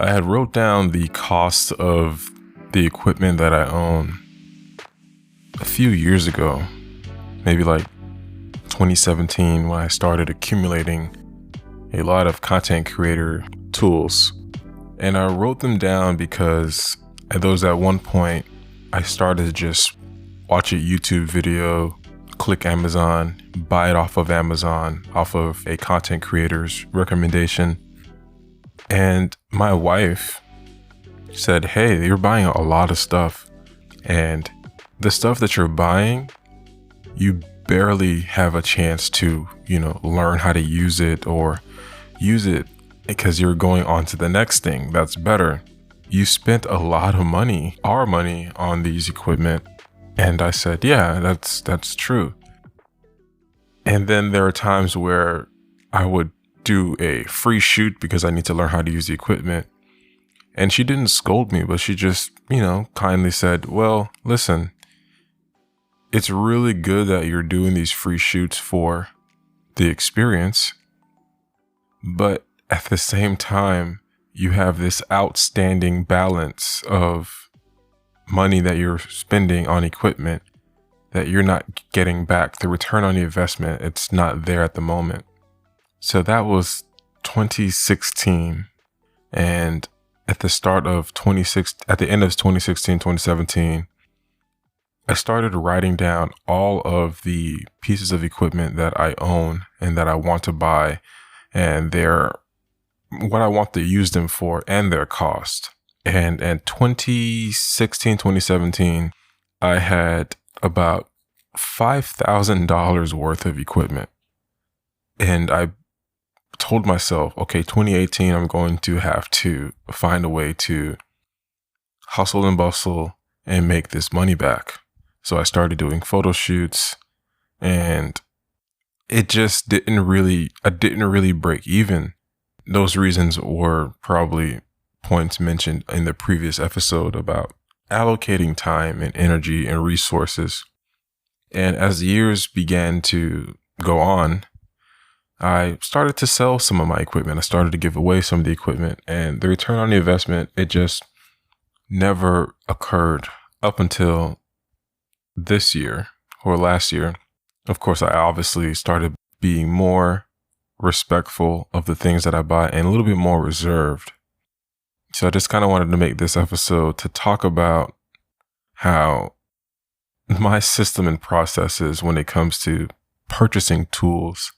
I had wrote down the cost of the equipment that I own a few years ago, maybe like 2017, when I started accumulating a lot of content creator tools. And I wrote them down because there was at one point I started to just watch a YouTube video, click Amazon, buy it off of Amazon, off of a content creator's recommendation. And my wife said, "Hey, you're buying a lot of stuff, and the stuff that you're buying, you barely have a chance to, learn how to use it or use it because you're going on to the next thing that's better. You spent a lot of money, our money, on these equipment." And I said, "Yeah, that's true." And then there are times where I would do a free shoot because I need to learn how to use the equipment. And she didn't scold me, but she just, kindly said, "Well, listen, it's really good that you're doing these free shoots for the experience, but at the same time, you have this outstanding balance of money that you're spending on equipment that you're not getting back. The return on the investment, it's not there at the moment." So that was 2016. And at the end of 2016, 2017, I started writing down all of the pieces of equipment that I own and that I want to buy, and what I want to use them for and their cost. And in 2016, 2017, I had about $5,000 worth of equipment. And I told myself, okay, 2018, I'm going to have to find a way to hustle and bustle and make this money back. So I started doing photo shoots, and I didn't really break even. Those reasons were probably points mentioned in the previous episode about allocating time and energy and resources. And as the years began to go on, I started to sell some of my equipment. I started to give away some of the equipment, and the return on the investment, it just never occurred up until this year or last year. Of course, I obviously started being more respectful of the things that I buy and a little bit more reserved. So I just kind of wanted to make this episode to talk about how my system and processes when it comes to purchasing tools.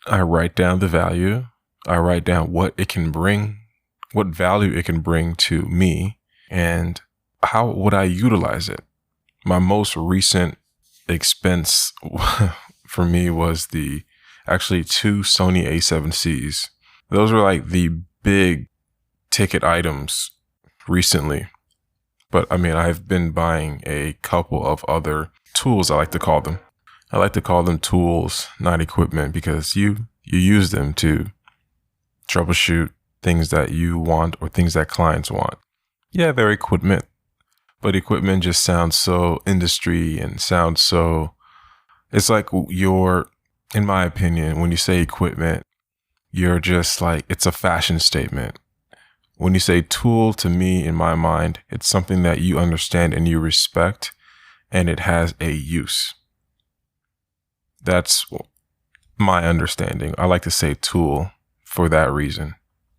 I write down the value. I write down what value it can bring to me, and how would I utilize it. My most recent expense for me was actually 2 Sony A7Cs. Those were like the big ticket items recently. But I've been buying a couple of other tools, I like to call them. I like to call them tools, not equipment, because you use them to troubleshoot things that you want or things that clients want. Yeah, they're equipment, but equipment just sounds so industry and it's like in my opinion, when you say equipment, you're just like, it's a fashion statement. When you say tool, to me, in my mind, it's something that you understand and you respect, and it has a use. That's my understanding. I like to say tool for that reason.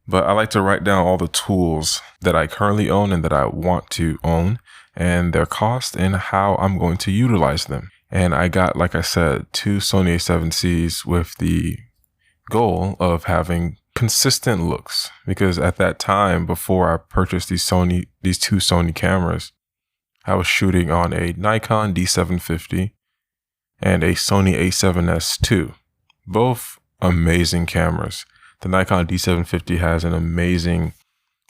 But I like to write down all the tools that I currently own and that I want to own, and their cost and how I'm going to utilize them. And I got, like I said, 2 Sony A7Cs with the goal of having consistent looks. Because at that time, before I purchased these 2 Sony cameras, I was shooting on a Nikon D750 and a Sony A7S II. Both amazing cameras. The Nikon D750 has an amazing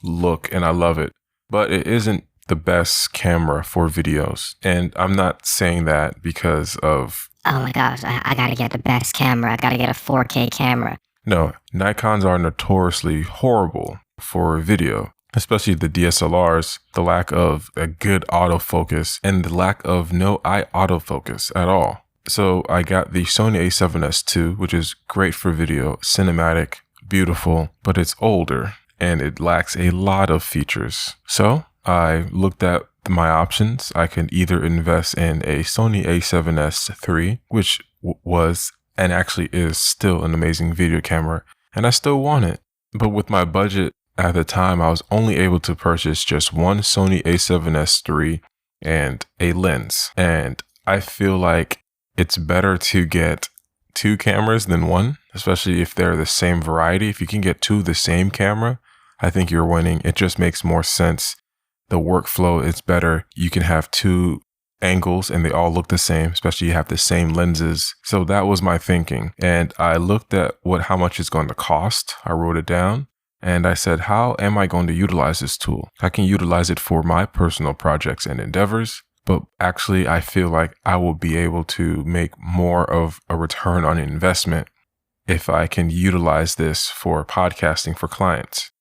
look and I love it, but it isn't the best camera for videos. And I'm not saying that because of, oh my gosh, I gotta get the best camera. I gotta get a 4K camera. No, Nikons are notoriously horrible for video, especially the DSLRs, the lack of a good autofocus and the lack of no eye autofocus at all. So I got the Sony A7S II, which is great for video, cinematic, beautiful, but it's older. and it lacks a lot of features. So I looked at my options. I can either invest in a Sony a7S III, which was and actually is still an amazing video camera, and I still want it. But with my budget at the time, I was only able to purchase just one Sony a7S III and a lens. And I feel like it's better to get two cameras than one, especially if they're the same variety. If you can get two of the same camera, I think you're winning. It just makes more sense. The workflow is better. You can have two angles and they all look the same, especially you have the same lenses. So that was my thinking. And I looked at how much it's going to cost. I wrote it down and I said, how am I going to utilize this tool? I can utilize it for my personal projects and endeavors, but actually I feel like I will be able to make more of a return on investment if I can utilize this for podcasting for clients.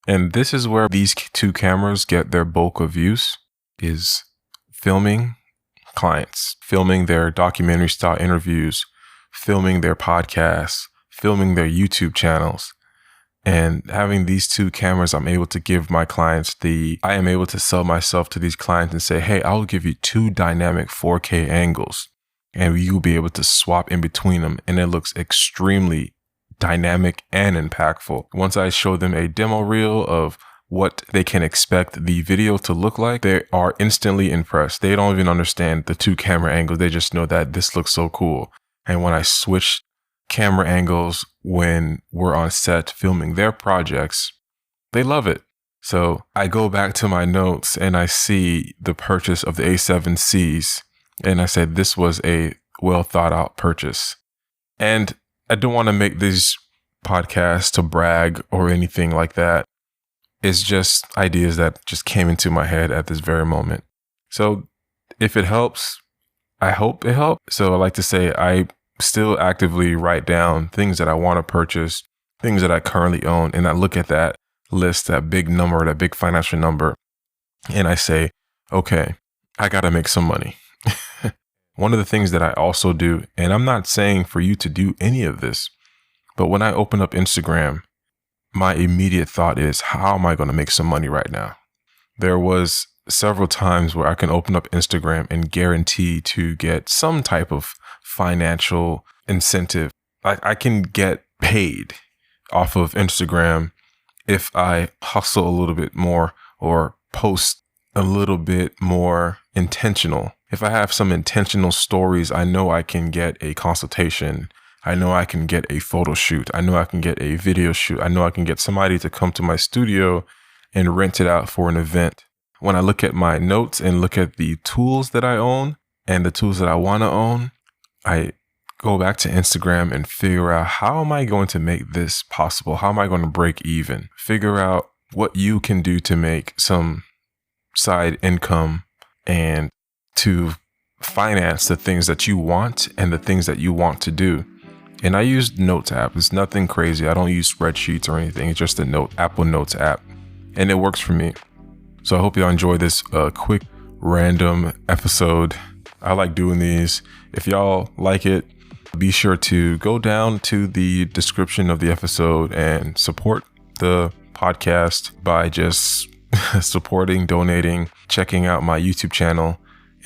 And this is where these two cameras get their bulk of use, is filming clients, filming their documentary style interviews, filming their podcasts, filming their YouTube channels. And having these two cameras, I'm able to give my clients I am able to sell myself to these clients and say, hey, I'll give you two dynamic 4K angles and you'll be able to swap in between them. And it looks extremely dynamic and impactful. Once I show them a demo reel of what they can expect the video to look like, they are instantly impressed. They don't even understand the two camera angles. They just know that this looks so cool. And when I switch camera angles when we're on set filming their projects, they love it. So I go back to my notes and I see the purchase of the A7Cs. And I said, this was a well thought out purchase. And I don't want to make these podcasts to brag or anything like that. It's just ideas that just came into my head at this very moment. So if it helps, I hope it helped. So I like to say I still actively write down things that I want to purchase, things that I currently own. And I look at that list, that big number, that big financial number. And I say, okay, I got to make some money. One of the things that I also do, and I'm not saying for you to do any of this, but when I open up Instagram, my immediate thought is, how am I going to make some money right now? There was several times where I can open up Instagram and guarantee to get some type of financial incentive. I can get paid off of Instagram if I hustle a little bit more or post a little bit more intentional. If I have some intentional stories, I know I can get a consultation. I know I can get a photo shoot. I know I can get a video shoot. I know I can get somebody to come to my studio and rent it out for an event. When I look at my notes and look at the tools that I own and the tools that I want to own, I go back to Instagram and figure out, how am I going to make this possible? How am I going to break even? Figure out what you can do to make some side income and to finance the things that you want and the things that you want to do. And I use Notes app. It's nothing crazy. I don't use spreadsheets or anything. It's just a Apple Notes app, and it works for me. So I hope y'all enjoy this quick random episode. I like doing these. If y'all like it, be sure to go down to the description of the episode and support the podcast by just supporting, donating, checking out my YouTube channel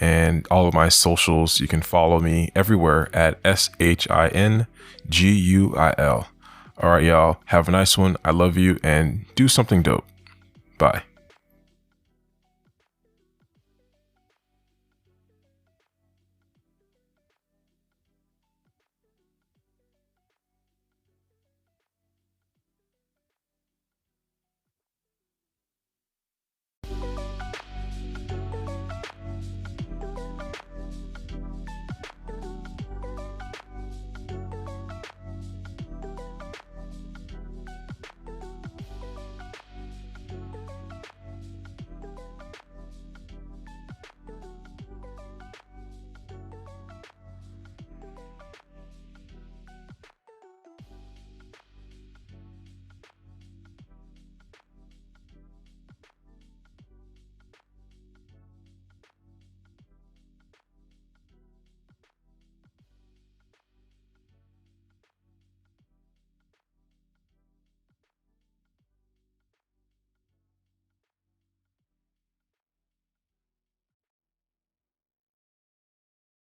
and all of my socials. You can follow me everywhere at SHINGUIL. All right, y'all. Have a nice one. I love you, and do something dope. Bye.